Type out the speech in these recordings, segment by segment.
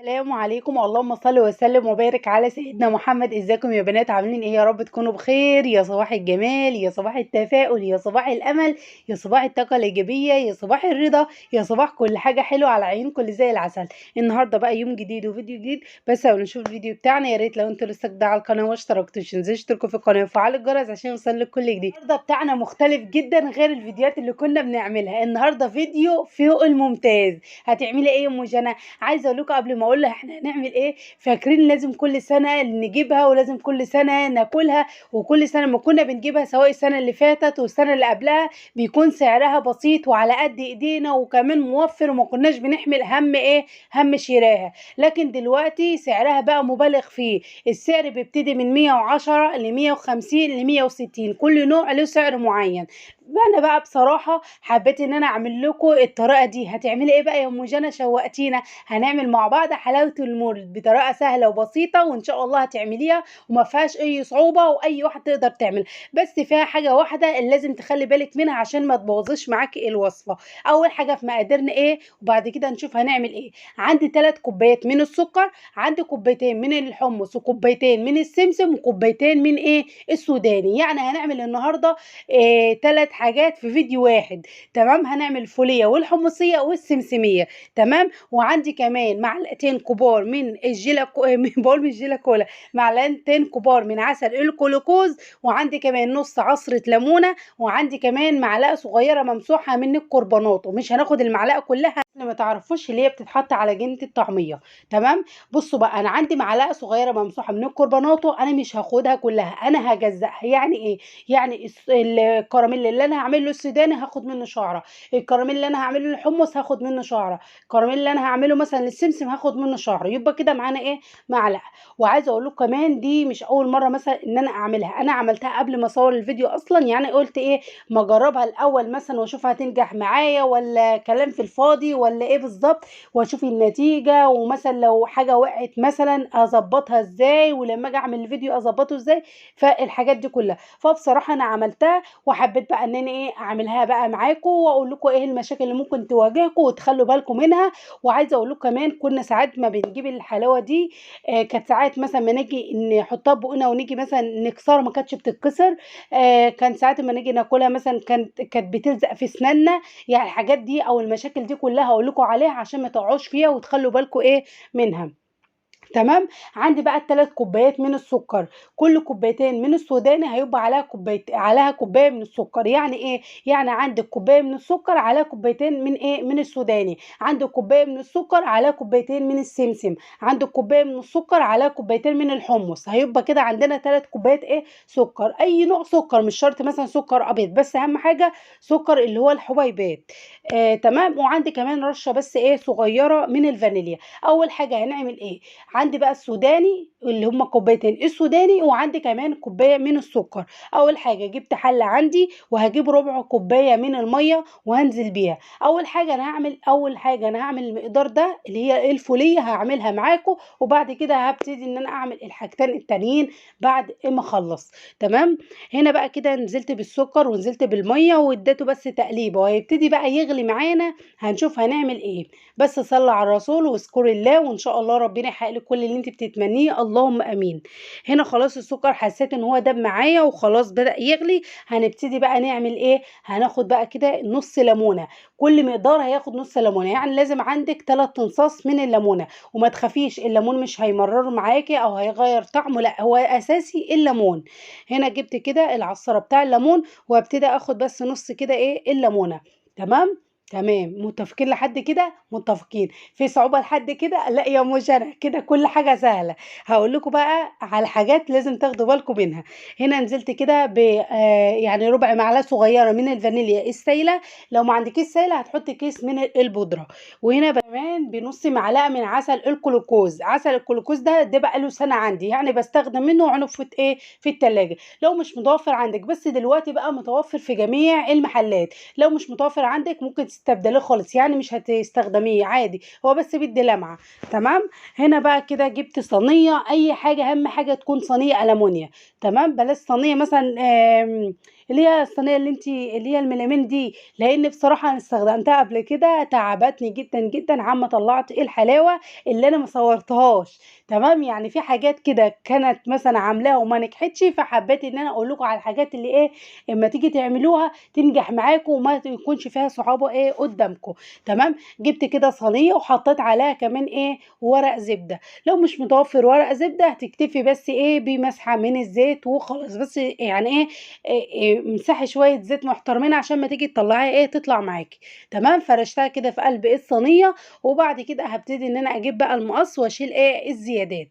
السلام عليكم، اللهم صل وسلم وبارك على سيدنا محمد. ازيكم يا بنات؟ عاملين ايه؟ يا رب تكونوا بخير. يا صباح الجمال، يا صباح التفاؤل، يا صباح الامل، يا صباح الطاقه الايجابيه، يا صباح الرضا، يا صباح كل حاجه حلوه على عيونكم اللي زي العسل. النهارده بقى يوم جديد وفيديو جديد. بس قبل ما نشوف الفيديو بتاعنا، يا ريت لو انتوا لسه جديد على القناه واشتركتوش تنزلوا اشتركوا في القناه وفعلوا الجرس عشان يوصلك كل جديد. النهارده بتاعنا مختلف جدا غير الفيديوهات اللي كنا بنعملها. النهارده فيديو فوق الممتاز. هتعملي ايه يا ام جنى؟ عايزه اقول لكم قبل ما اقول لها احنا هنعمل ايه، فاكرين لازم كل سنه نجيبها ولازم كل سنه ناكلها، وكل سنه ما كنا بنجيبها سواء السنه اللي فاتت والسنه اللي قبلها بيكون سعرها بسيط وعلى قد ايدينا وكمان موفر، وما كناش بنحمل هم ايه، هم شراها. لكن دلوقتي سعرها بقى مبالغ فيه. السعر بيبتدي من 110 ل 150 ل 160، كل نوع له سعر معين. انا بقى بصراحه حبيت ان انا اعمل لكم الطريقه دي. هتعملي ايه بقى يا ام جنى؟ شوقتينا. هنعمل مع بعض حلاوه المولد بطريقه سهله وبسيطه، وان شاء الله هتعمليها وما فيهاش اي صعوبه واي واحد تقدر تعمل. بس فيها حاجه واحده اللي لازم تخلي بالك منها عشان ما تبوظيش معاكي الوصفه. اول حاجه في مقاديرنا ايه، وبعد كده نشوف هنعمل ايه. عندي 3 كوبايات من السكر، عندي كوبايتين من الحمص، وكوبايتين من السمسم، وكوبايتين من ايه، السوداني. يعني هنعمل النهارده 3 حاجات في فيديو واحد. تمام، هنعمل الفوليه والحمصيه والسمسميه. تمام. وعندي كمان معلقتين كبار من بقول من الجيلا كولا، معلقتين كبار من عسل الكلوكوز، وعندي كمان نص عصرة ليمونة، وعندي كمان معلقة صغيرة ممسوحة من الكربونات. ومش هناخد المعلقة كلها اللي ما تعرفوش اللي هي بتتحط على جنة الطعمية. تمام. بصوا بقى، انا عندي معلقة صغيرة ممسوحة من الكربونات، انا مش هاخدها كلها، انا هجزأها. يعني ايه؟ يعني الكراميل اللي انا هعمل له السوداني هاخد منه شعرة، الكراميل اللي انا هعمله للحمص هاخد منه شعرة، الكراميل اللي انا هعمله مثلا للسمسم هاخد منه شعر. يبقى كده معانا ايه، معلقه. وعايزه اقول لكم كمان دي مش اول مره مثلا ان انا اعملها، انا عملتها قبل ما اصور الفيديو اصلا. يعني قلت ايه، ما اجربها الاول مثلا واشوف هتنجح معايا ولا كلام في الفاضي ولا ايه بالظبط، واشوف النتيجه، ومثلا لو حاجه وقعت مثلا اظبطها ازاي، ولما اجي اعمل الفيديو اظبطه ازاي. فالحاجات دي كلها، فبصراحه انا عملتها وحبيت بقى ان انا ايه اعملها بقى معاكم، واقول لكم ايه المشاكل اللي ممكن تواجهكم وتخلوا بالكم منها. وعايزه اقول لكم كمان، كنا ساعات ما بنجيب الحلاوه دي، كانت ساعات مثلا ما نيجي نحطها بقنا ونيجي مثلا نكسرها ما كانتش بتتكسر. كان ساعات ما نيجي ناكلها مثلا كانت بتلزق في اسناننا. يعني الحاجات دي او المشاكل دي كلها هقول لكم عليها عشان ما تقعوش فيها وتخلوا بالكم ايه منها. تمام. عندي بقى ال3 كوبايات من السكر، كل كوبايتين من السوداني هيبقى عليها كوبايه من السكر. يعني ايه؟ يعني عندك كوبايه من السكر عليها كوبايتين من ايه، من السوداني. عندك كوبايه من السكر عليها كوبايتين من السمسم. عندك كوبايه من السكر عليها كوبايتين من الحمص. هيبقى كده عندنا 3 كوبايات ايه، سكر. اي نوع سكر، مش شرط مثلا سكر ابيض، بس اهم حاجه سكر اللي هو الحبيبات. تمام. وعندي كمان رشه بس ايه صغيره من الفانيليا. اول حاجه هنعمل ايه، عندي بقى السوداني اللي هم كوبايتين السوداني، وعندي كمان كوبايه من السكر. اول حاجه جبت حله عندي وهجيب ربع كوبايه من الميه وهنزل بيها. اول حاجه انا هعمل المقدار ده اللي هي الفوليه هعملها معاكم، وبعد كده هبتدي ان انا اعمل الحاجتين التانيين بعد ما اخلص. تمام. هنا بقى كده نزلت بالسكر ونزلت بالميه واديته بس تقليبه، وهيبتدي بقى يغلي معانا. هنشوف هنعمل ايه. بس صلى على الرسول واذكر الله، وان شاء الله ربنا يحقق لك كل اللي انت بتتمنيه، اللهم امين. هنا خلاص السكر حسيت ان هو داب معايا وخلاص بدأ يغلي. هنبتدي بقى نعمل ايه، هناخد بقى كده نص ليمونه. كل مقدار هياخد نص ليمونه، يعني لازم عندك 3 انصاص من الليمونه. وما تخافيش، الليمون مش هيمرر معاكي او هيغير طعمه، لا هو اساسي الليمون. هنا جبت كده العصاره بتاع الليمون، وابتدي اخد بس نص كده ايه الليمونه. تمام. تمام، متفقين لحد كده؟ متفقين. في صعوبة لحد كده؟ لا يا مجرى كده كل حاجة سهلة. هقول لكم بقى على حاجات لازم تاخدوا بالكم منها. هنا نزلت كده ب يعني ربع معلقة صغيرة من الفانيليا السايلة. لو ما عندكيش سايلة هتحطي كيس من البودرة. وهنا كمان بنص معلقة من عسل الكلوكوز. عسل الكلوكوز ده بقى له سنة عندي، يعني بستخدم منه وعنب في ايه، في التلاجة. لو مش متوفر عندك، بس دلوقتي بقى متوفر في جميع المحلات. لو مش متوفر عندك ممكن تستبدليه خالص، يعني مش هتستخدميه عادي، هو بس بيدي لمعه. تمام. هنا بقى كده جبت صينيه، اي حاجه اهم حاجه تكون صينيه المونيا. تمام، بلاش صينيه مثلا اللي هي الصينيه اللي هي الميلامين دي، لان بصراحه انا استخدمتها قبل كده تعبتني جدا جدا عما طلعت ايه الحلاوه اللي انا ما صورتهاش. تمام، يعني في حاجات كده كانت مثلا عاملاها وما نجحتش، فحبيت ان انا اقول لكم على الحاجات اللي ايه اما تيجي تعملوها تنجح معاكم وما يكونش فيها صعوبه ايه قدامكم. تمام. جبت كده صينيه وحطيت عليها كمان ايه ورق زبده. لو مش متوفر ورق زبده هتكتفي بس ايه بمسحه من الزيت وخلاص، بس يعني ايه, مسحي شويه زيت محترمين عشان ما تيجي تطلعيها ايه تطلع معاكي. تمام. فرشتها كده في قلب الصينيه، وبعد كده هبتدي ان انا اجيب بقى المقص واشيل ايه الزيادات.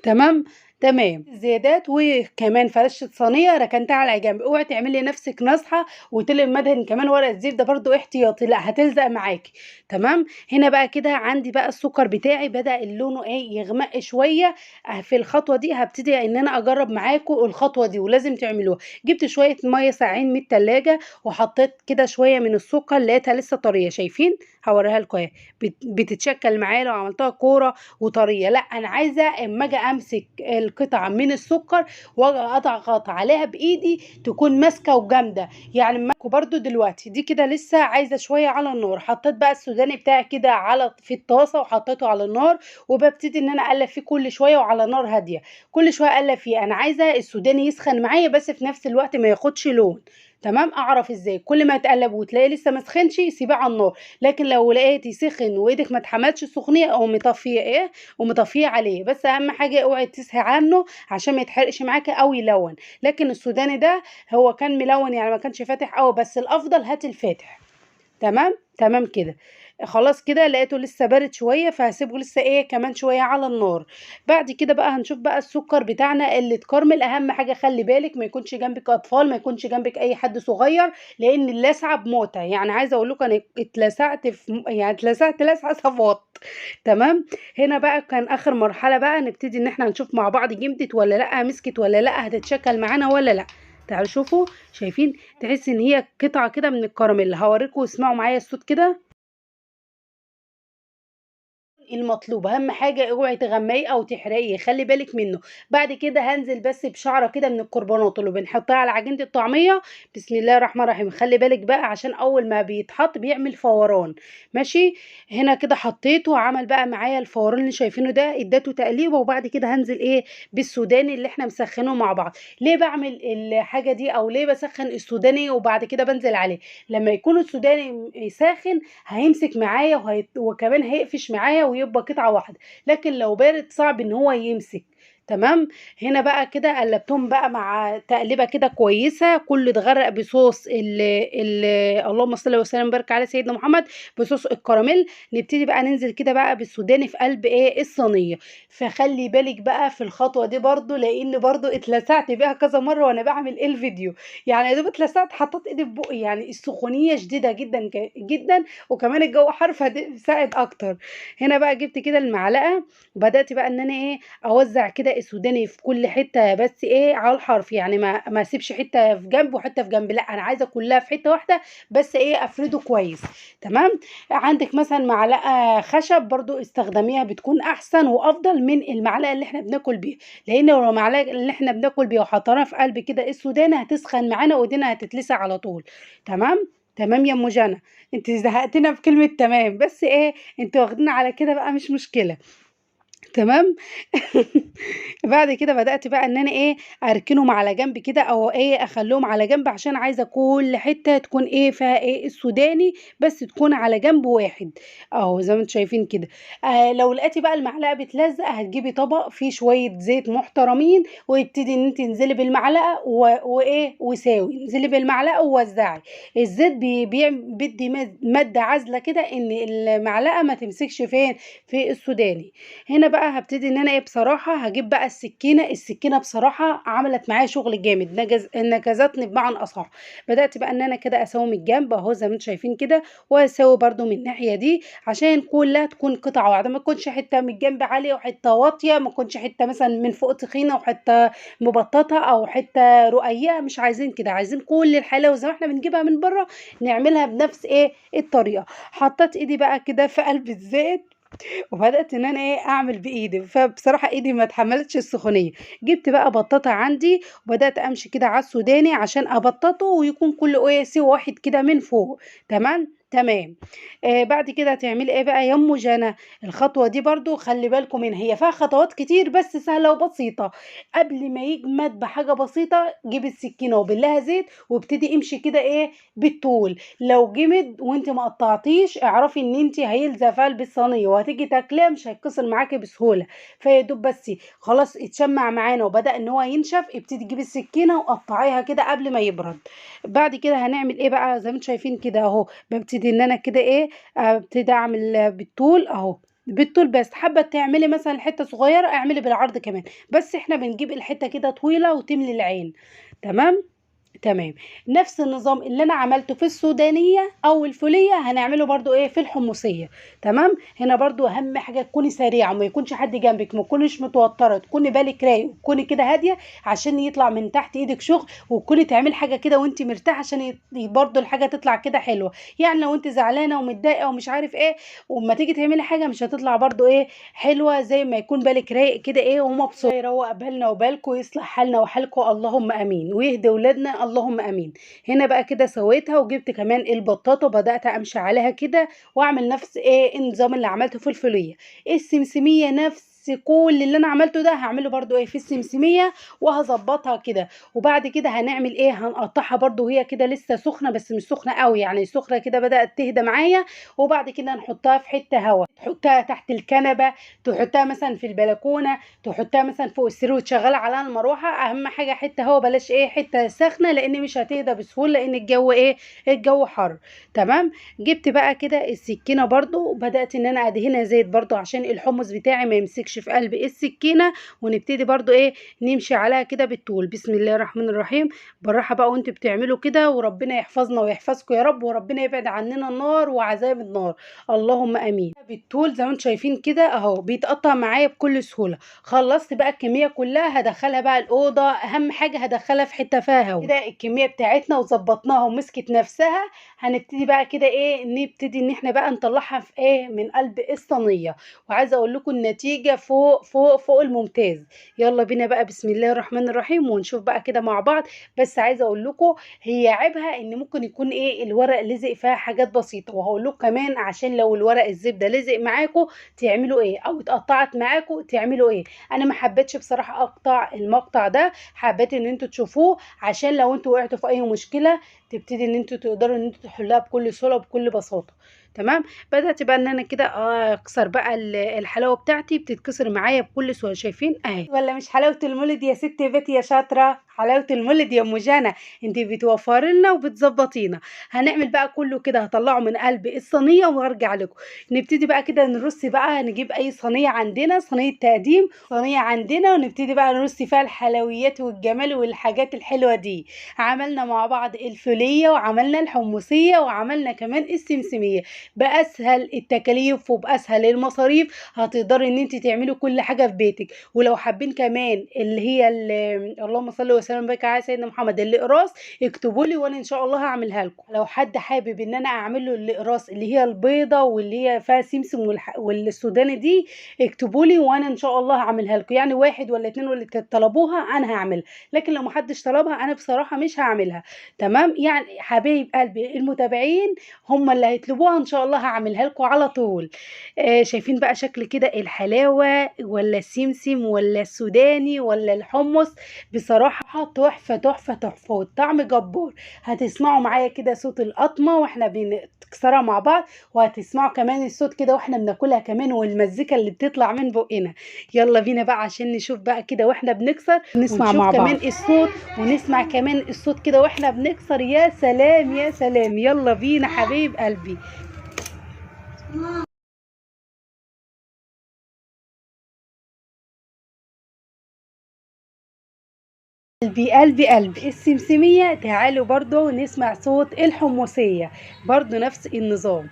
تمام. تمام. زيادات، وكمان فرشة صينية ركنتها على جنب. اوعي تعملي نفسك نصحة وتلقي مدهن كمان ورق الزبدة برضو احتياطي، لا هتلزق معاكي. تمام. هنا بقى كده عندي بقى السكر بتاعي بدأ لونه ايه يغمق شوية. في الخطوة دي هبتدي ان انا اجرب معاكم الخطوة دي ولازم تعملوها. جبت شوية مية ساقعين من التلاجة وحطيت كده شوية من السكر، لقيتها لسه طرية. شايفين؟ هوريها لكم اهي. بتتشكل معايا لو عملتها كورة وطريه. لا انا عايزه اما اجي امسك القطعه من السكر واجي اضغط عليها بايدي تكون ماسكه وجامده. يعني برضو دلوقتي دي كده لسه عايزه شويه على النار. حطيت بقى السوداني بتاعي كده على في الطاسه وحطيته على النار، وببتدي ان انا اقلب فيه كل شويه وعلى نار هاديه. كل شويه اقلب فيه. انا عايزه السوداني يسخن معايا بس في نفس الوقت ما ياخدش لون. تمام. اعرف ازاي؟ كل ما تقلب وتلاقيه لسه ما سخنش سيبيه على النار. لكن لو لقيتي سخن وايدك ما اتحملتش السخونيه او مطفيه ايه ومطفيه عليه. بس اهم حاجه اوعي تسهي عنه عشان ما يتحرقش معاكي او يلون. لكن السوداني ده هو كان ملون يعني ما كانش فاتح قوي، بس الافضل هات الفاتح. تمام. تمام كده. خلاص كده لقيته لسه بارد شويه، فهسيبه لسه ايه كمان شويه على النار. بعد كده بقى هنشوف بقى السكر بتاعنا اللي اتكرمل. اهم حاجه خلي بالك ما يكونش جنبك اطفال، ما يكونش جنبك اي حد صغير، لان اللسعه بموتة. يعني عايزه اقول لكم انا اتلسعت يعني اتلسعت لسعه صفات. تمام. هنا بقى كان اخر مرحله، بقى نبتدي ان احنا نشوف مع بعض جمدت ولا لا، مسكت ولا لا، هتتشكل معانا ولا لا. تعالوا شوفوا. شايفين؟ تحس ان هي قطعه كده من الكراميل. هوريكم واسمعوا معايا الصوت كده. المطلوب اهم حاجه اوعي تغمقيه او تحرقيه، خلي بالك منه. بعد كده هنزل بس بشعره كده من الكربونات اللي بنحطها على عجينه الطعميه. بسم الله الرحمن الرحيم. خلي بالك بقى عشان اول ما بيتحط بيعمل فوران. ماشي. هنا كده حطيته وعمل بقى معايا الفوران اللي شايفينه ده، اديته تقليبه. وبعد كده هنزل ايه بالسوداني اللي احنا مسخنه مع بعض. ليه بعمل الحاجه دي او ليه بسخن السوداني وبعد كده بنزل عليه؟ لما يكون السوداني ساخن هيمسك معايا وكمان هيقفش معايا ويبقى قطعة واحدة. لكن لو بارد صعب ان هو يمسك. تمام. هنا بقى كده قلبتهم بقى مع تقليبه كده كويسه، كله اتغرق بصوص ال اللهم صل وسلم وبارك على سيدنا محمد، بصوص الكراميل. نبتدي بقى ننزل كده بقى بالسوداني في قلب ايه الصينيه. فخلي بالك بقى في الخطوه دي برضو، لان برضو اتلسعت بيها كذا مره وانا بعمل ايه الفيديو. يعني يا دوب اتلسعت حطيت ايدي في بقي. يعني السخونيه شديده جدا جدا، وكمان الجو حر فساعد اكتر. هنا بقى جبت كده المعلقه وبدات بقى ان انا ايه اوزع كده السوداني في كل حته، بس ايه على الحرف. يعني ما اسيبش حته في جنب وحته في جنب، لا انا عايزه كلها في حته واحده، بس ايه افرده كويس. تمام. عندك مثلا معلقه خشب برضو استخدميها بتكون احسن وافضل من المعلقه اللي احنا بناكل بيها، لان لو المعلقه اللي احنا بناكل بيها وحطيناها في قلب كده السوداني هتسخن معانا وايدينا هتتلسع على طول. تمام. تمام يا ام جنى. انت زهقتنا بكلمه تمام، بس ايه انتوا واخدين على كده بقى مش مشكله. تمام. بعد كده بدأت بقى ان انا ايه اركنهم على جنب كده او ايه اخليهم على جنب، عشان عايزه كل حته تكون ايه فيها ايه السوداني، بس تكون على جنب واحد اهو زي ما انتم شايفين كده. لو لقيتي بقى المعلقه بتلزق هتجيبي طبق فيه شويه زيت محترمين ويبتدي ان انت تنزلي بالمعلقه وايه وساوي، انزلي بالمعلقه ووزعي. الزيت بيدي ماده عازله كده ان المعلقه ما تمسكش فين في السوداني. هنا بقى هبتدي ان انا ايه بصراحه هجيب بقى السكينه بصراحه عملت معايا شغل جامد، نجزتني بمعنى اصح. بدات بقى ان انا كده اسوي من الجنب اهو زي ما انتم شايفين كده، واسوي برده من الناحيه دي عشان كلها تكون قطعه واحده، ما تكونش حته من الجنب عاليه وحته واطيه، ما تكونش حته مثلا من فوق تخينه وحته مبططه او حته رقيقه. مش عايزين كده، عايزين كل الحلاوه زي ما احنا بنجيبها من بره نعملها بنفس ايه الطريقه. حطيت ايدي بقى كده في قلب الزيت وبدأت إن أنا أعمل بإيدي، فبصراحة إيدي ما اتحمّلتش السخونية. جِبت بقى بطاطا عندي وبدأت أمشي كده على السوداني عشان أبطّطه ويكون كلّه سِوَى واحد كده من فوق. تمام، تمام. بعد كده هتعملي إيه بقى يا أمّو جنى، الخطوة دي برضه خلّي بالكم منها، هي فيها خطوات كتير بس سهلة وبسيطة. قبل ما يجمد بحاجة بسيطة، جيبي السكينة وبلّها زيت وابتدي امشي كده بالطول. لو جمد وأنتِ ما قطّعتيش اعرفي إن أنتِ هيلزق في قلب الصينية وهتيجي تاكليها مش هيتكسر معاكِ بسهولة. فيا دوب بس خلاص اتشمّع معانا وبدأ إن هو ينشف، ابتدي جيبي السكينة وقطّعيها كده قبل ما يبرد. بعد كده هنعمل إيه بقى، زي ما أنتم شايفين كده أهو، بابتدي إن أنا كده ابتدي أعمل بالطول أهو، بالطول بس. حابة تعملي مثلًا حتّة صغيّرة اعملي بالعرض كمان، بس إحنا بنجيب الحتّة كده طويلة وتملي العين. تمام؟ تمام. نفس النظام اللي أنا عملته في السودانية أو الفولية هنعمله برضه في الحمصية. تمام. هنا برضه أهم حاجة تكوني سريعة وما يكونش حد جنبك، ما تكونيش متوترة، تكوني بالك رايق وتكوني كده هادية عشان يطلع من تحت إيدك شغل، وتكوني تعملي حاجة كده وأنت مرتاحة عشان برضه الحاجة تطلع كده حلوة. يعني لو أنت زعلانة ومتضايقة ومش عارف وأما تيجي تعملي حاجة مش هتطلع برضه حلوة زي ما يكون بالك رايق كده ومبسوط. يروق بالنا وبالكم ويصلح حالنا وحالكم اللهم آمين، ويهدي ولادنا اللهم آمين. هنا بقى كده سويتها وجبت كمان البطاطا وبدأت أمشي عليها كده وأعمل نفس النظام اللي عملته في الفولية. السمسمية نفس كل اللي انا عملته ده هعمله برضو في السمسمية وهظبطها كده. وبعد كده هنعمل هنقطعها برضو وهي كده لسه سخنة بس مش سخنة قوي، يعني سخنة كده بدأت تهدى معايا. وبعد كده نحطها في حتة هوا، تحطها تحت الكنبة، تحطها مثلا في البلكونة، تحطها مثلا فوق السرير وتشغلها على المروحة. اهم حاجة حتة هوا، بلاش حتة سخنة لان مش هتهدى بسهولة لان الجو الجو حر. تمام. جبت بقى كده السكينة برضو وبدأت ان انا ادهنها زيت برضو عشان الحمص بتاعي ما يمسكش في قلب السكينة. ونبتدي برضو نمشي عليها كده بالطول. بسم الله الرحمن الرحيم. بالراحة بقى وانتوا بتعملوا كده، وربنا يحفظنا ويحفظكم يا رب، وربنا يبعد عننا النار وعذاب النار اللهم امين. بالطول زي ما انتم شايفين كده اهو بيتقطع معايا بكل سهولة. خلصت بقى الكمية كلها هدخلها بقى الأوضة، أهم حاجة هدخلها في حتة فيها هوا كده. الكمية بتاعتنا وظبطناها ومسكت نفسها. هنبتدي بقى كده نبتدي ان احنا بقى نطلعها في من قلب الصينية. وعايزة اقول لكم النتيجة فوق فوق فوق الممتاز. يلا بينا بقى بسم الله الرحمن الرحيم ونشوف بقى كده مع بعض. بس عايزة اقول لكم هي عيبها ان ممكن يكون الورق لزق فيها حاجات بسيطة، وهقول لكم كمان عشان لو الورق الزبدة لزق معاكم تعملوا او اتقطعت معاكم تعملوا انا ما حبيتش بصراحه اقطع المقطع ده، حبيت ان انتوا تشوفوه عشان لو انتوا وقعتوا في اي مشكله تبتدي ان انتوا تقدروا ان انتوا تحلوها بكل سهوله وبكل بساطه. تمام. بدات بقى ان انا كده اكسر بقى الحلاوه بتاعتي بتتكسر معايا بكل سهوله. شايفين اهي ولا مش حلاوه المولد يا ست بيتي يا شاطره؟ حلاوه المولد يا ام جنى، انت بتوفري لنا وبتظبطينا. هنعمل بقى كله كده، هطلعه من قلب الصينيه وهرجع لكم. نبتدي بقى كده نرص بقى، نجيب اي صينيه عندنا، صينيه تقديم صينيه عندنا، ونبتدي بقى نرص فيها الحلويات والجمال والحاجات الحلوه دي. عملنا مع بعض الفوليه وعملنا الحمصيه وعملنا كمان السمسميه. باسهل التكاليف وباسهل المصاريف هتقدري ان انت تعملي كل حاجه في بيتك. ولو حابين كمان اللي هي اللهم صل وسلم وبارك على سيدنا محمد الاقراص، اكتبوا لي وانا ان شاء الله هعملها لكم. لو حد حابب ان انا اعمل له الاقراص اللي هي البيضه واللي هي فيها سمسم والسوداني دي، اكتبوا لي وانا ان شاء الله هعملها لكم. يعني واحد ولا اتنين ولا طلبوها انا هعملها، لكن لو محدش طلبها انا بصراحه مش هعملها. تمام. يعني حبايب قلبي المتابعين هم اللي هيطلبوها ان شاء الله هعملها لكم على طول. شايفين بقى شكل كده الحلاوه ولا السمسم ولا السوداني ولا الحمص؟ بصراحه تحفه تحفه تحفه والطعم جبار. هتسمعوا معايا كده صوت القطمه واحنا بنكسرها مع بعض، وهتسمعوا كمان الصوت كده واحنا بناكلها كمان والمزيكا اللي بتطلع من بقنا. يلا بينا بقى عشان نشوف بقى كده واحنا بنكسر، نسمع مع بعض كمان الصوت، ونسمع كمان الصوت كده واحنا بنكسر. يا سلام يا سلام. يلا بينا حبيب قلبي. قلبي قلبي قلبي السمسمية. تعالوا برضو نسمع صوت الحمصية، برضو نفس النظام.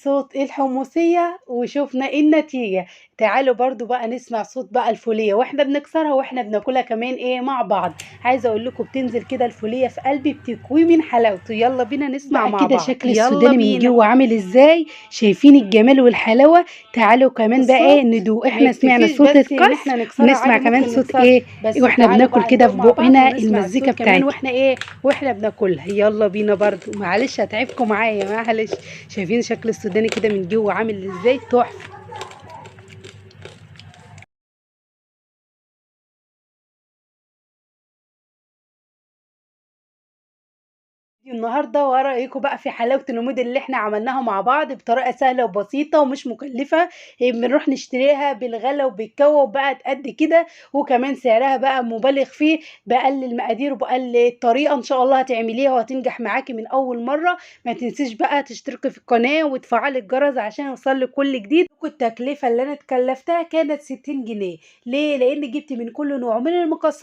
صوت الحمصية وشوفنا النتيجة. تعالوا برضو بقى نسمع صوت بقى الفولية واحنا بنكسرها واحنا بناكلها كمان ايه مع بعض. عايزة اقول لكم بتنزل كده الفولية في قلبي بتكوي من حلاوته. يلا بينا نسمع بقى مع كده بعض. شكل يلا السوداني من بينا. جوه عامل ازاي؟ شايفين الجمال والحلاوة؟ تعالوا كمان بقى ايه الصوت ندوق. ما احنا سمعنا يكتفيش صوت بس ان الكسر احنا نكسرها ونسمع عادي، كمان ممكن صوت نكسر ايه بس واحنا تعالوا بناكل بقى كده ندوق في مع بعض بقنا ونسمع المزيكا الصوت كمان بتاعتها. واحنا ايه واحنا بناكلها. يلا بينا برضو معلش هتعبكم معايا معلش. شايفين شكل السوداني كده من جوه عامل ازاي؟ تحفة. النهارده وايه رايكم بقى في حلاوه النمود اللي احنا عملناها مع بعض بطريقه سهله وبسيطه ومش مكلفه. بنروح نشتريها بالغلا وبالكوا وبقت قد كده، وكمان سعرها بقى مبالغ فيه. بقلل المقادير وبقلل الطريقه، ان شاء الله هتعمليها وهتنجح معاكي من اول مره. ما تنسيش بقى تشتركي في القناه وتفعلي الجرس عشان يوصلك كل جديد. التكلفه اللي انا اتكلفتها كانت 60 جنيه. ليه؟ لان جبت من كل نوع من المكسرات